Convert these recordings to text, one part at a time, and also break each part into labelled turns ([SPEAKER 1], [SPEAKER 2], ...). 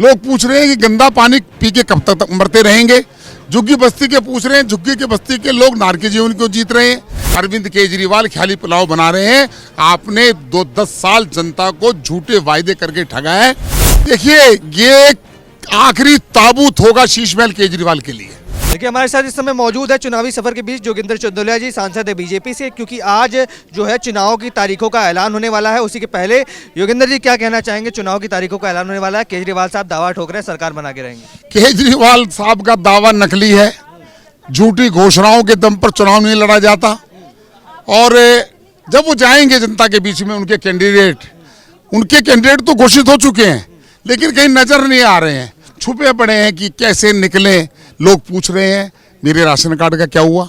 [SPEAKER 1] लोग पूछ रहे हैं कि गंदा पानी पी के कब तक मरते रहेंगे। झुग्गी बस्ती के पूछ रहे हैं, झुग्गी के बस्ती के लोग नार के जीवन क्यों जीत रहे हैं। अरविंद केजरीवाल ख्याली पुलाव बना रहे हैं। आपने 10 साल जनता को झूठे वायदे करके ठगा है। देखिए, ये आखिरी ताबूत होगा शीश महल केजरीवाल के लिए।
[SPEAKER 2] देखिए, हमारे साथ इस समय मौजूद है चुनावी सफर के बीच जोगिंदर चंदोलिया जी, सांसद है बीजेपी से, क्योंकि आज जो है चुनाव की तारीखों का ऐलान होने वाला है। उसी के पहले योगिंदर जी क्या कहना चाहेंगे? चुनाव की तारीखों का ऐलान होने वाला है, केजरीवाल साहब दावा ठोक रहे हैं सरकार बना के रहेंगे।
[SPEAKER 1] केजरीवाल साहब का दावा नकली है। झूठी घोषणाओं के दम पर चुनाव नहीं लड़ा जाता। और जब वो जाएंगे जनता के बीच में, उनके कैंडिडेट तो घोषित हो चुके हैं, लेकिन कहीं नजर नहीं आ रहे हैं, छुपे पड़े हैं कि कैसे निकले। लोग पूछ रहे हैं मेरे राशन कार्ड का क्या हुआ।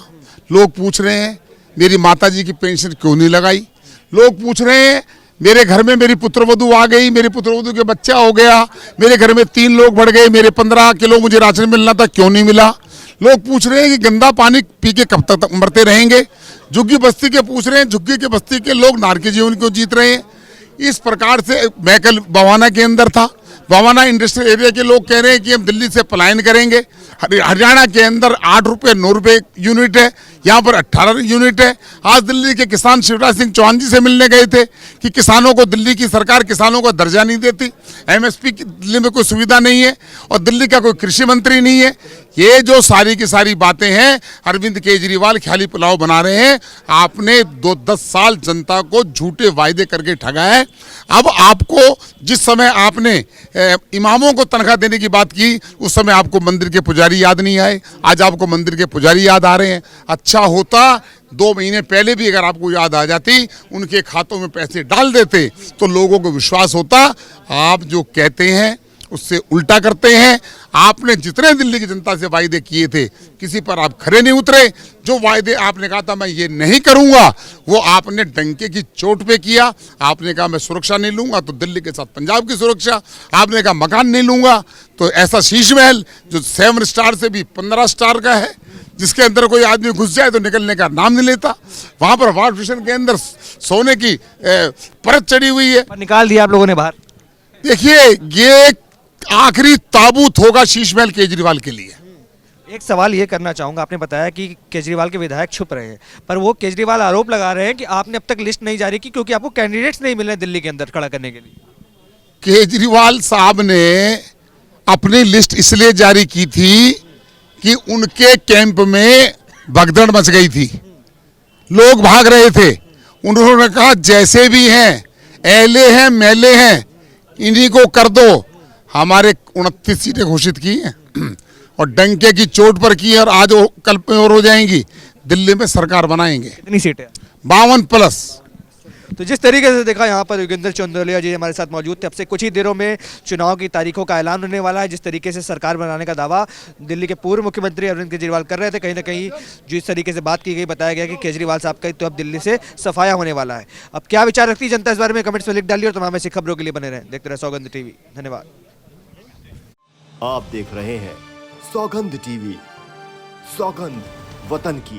[SPEAKER 1] लोग पूछ रहे हैं मेरी माताजी की पेंशन क्यों नहीं लगाई। लोग पूछ रहे हैं मेरे घर में मेरी पुत्रवधू आ गई, मेरे पुत्रवधू के बच्चा हो गया, मेरे घर में 3 लोग बढ़ गए, मेरे 15 किलो मुझे राशन मिलना था क्यों नहीं मिला। लोग पूछ रहे हैं कि गंदा पानी पी के कब तक मरते रहेंगे। झुग्गी बस्ती के पूछ रहे हैं, झुग्गी के बस्ती के लोग नार के जीवन क्यों जीत रहे हैं। इस प्रकार से मैं कल बवाना के अंदर था। बवाना इंडस्ट्रियल एरिया के लोग कह रहे हैं कि हम दिल्ली से पलायन करेंगे। हरियाणा के अंदर 8 रुपये 9 रुपये यूनिट है, यहाँ पर 18 यूनिट है। आज दिल्ली के किसान शिवराज सिंह चौहान जी से मिलने गए थे कि किसानों को दिल्ली की सरकार किसानों को दर्जा नहीं देती, एमएसपी की दिल्ली में कोई सुविधा नहीं है और दिल्ली का कोई कृषि मंत्री नहीं है। ये जो सारी की सारी बातें हैं, अरविंद केजरीवाल ख्याली पुलाव बना रहे हैं। आपने 10 साल जनता को झूठे वायदे करके ठगा है। अब आपको जिस समय आपने इमामों को तनख्वाह देने की बात की, उस समय आपको मंदिर के पुजारी याद नहीं आए। आज आपको मंदिर के पुजारी याद आ रहे हैं। अच्छा होता 2 महीने पहले भी अगर आपको याद आ जाती, उनके खातों में पैसे डाल देते तो लोगों को विश्वास होता। आप जो कहते हैं उससे उल्टा करते हैं। आपने जितने दिल्ली की जनता से वायदे किए थे, किसी पर आप खरे नहीं उतरे। जो वायदे आपने कहा था मैं ये नहीं करूंगा, वो आपने डंके की चोट पे किया। आपने कहा मैं सुरक्षा नहीं लूंगा तो दिल्ली के साथ पंजाब की सुरक्षा। आपने कहा मकान नहीं लूंगा तो ऐसा शीश महल जो 7 स्टार से भी 15 स्टार का है, जिसके अंदर कोई आदमी घुस जाए तो निकलने का नाम नहीं लेता। वहां पर वाश बेसिन के अंदर सोने की परत चढ़ी हुई है,
[SPEAKER 2] निकाल दिया आप लोगों ने बाहर।
[SPEAKER 1] देखिए, ये आखिरी ताबूत होगा शीश महल केजरीवाल के लिए।
[SPEAKER 2] एक सवाल ये करना चाहूंगा, आपने बताया कि केजरीवाल के विधायक छुप रहे हैं, पर वो केजरीवाल आरोप लगा रहे हैं कि आपने अब तक लिस्ट नहीं जारी की क्योंकि आपको कैंडिडेट्स नहीं मिले दिल्ली के अंदर खड़ा करने के लिए।
[SPEAKER 1] केजरीवाल साहब ने अपनी लिस्ट इसलिए जारी की थी कि उनके कैंप में भगदड़ मच गई थी, लोग भाग रहे थे। उन्होंने कहा जैसे भी हैं, एले हैं मेले हैं, इन्हीं को कर दो। हमारे 29 सीटें घोषित की हैं और डंके की चोट पर की है, और आज वो कल पे और हो जाएंगी। दिल्ली में सरकार बनाएंगे।
[SPEAKER 2] कितनी सीटें?
[SPEAKER 1] 52+।
[SPEAKER 2] तो जिस तरीके से देखा, यहाँ पर योगिंदर चंदोलिया जी हमारे साथ मौजूद थे। अब से कुछ ही देरों में चुनाव की तारीखों का ऐलान होने वाला है। जिस तरीके से सरकार बनाने का दावा दिल्ली के पूर्व मुख्यमंत्री अरविंद केजरीवाल कर रहे थे, कहीं ना कहीं जिस तरीके से बात की गई, बताया गया कि केजरीवाल साहब का तो अब दिल्ली से सफाया होने वाला है। अब क्या विचार रखती है जनता इस बारे में, कमेंट्स में लिख डालिए और तमाम ऐसी खबरों के लिए बने रहें। देखते रहे सौगंध टीवी। धन्यवाद।
[SPEAKER 3] आप देख रहे हैं सौगंध टीवी, सौगंध वतन की।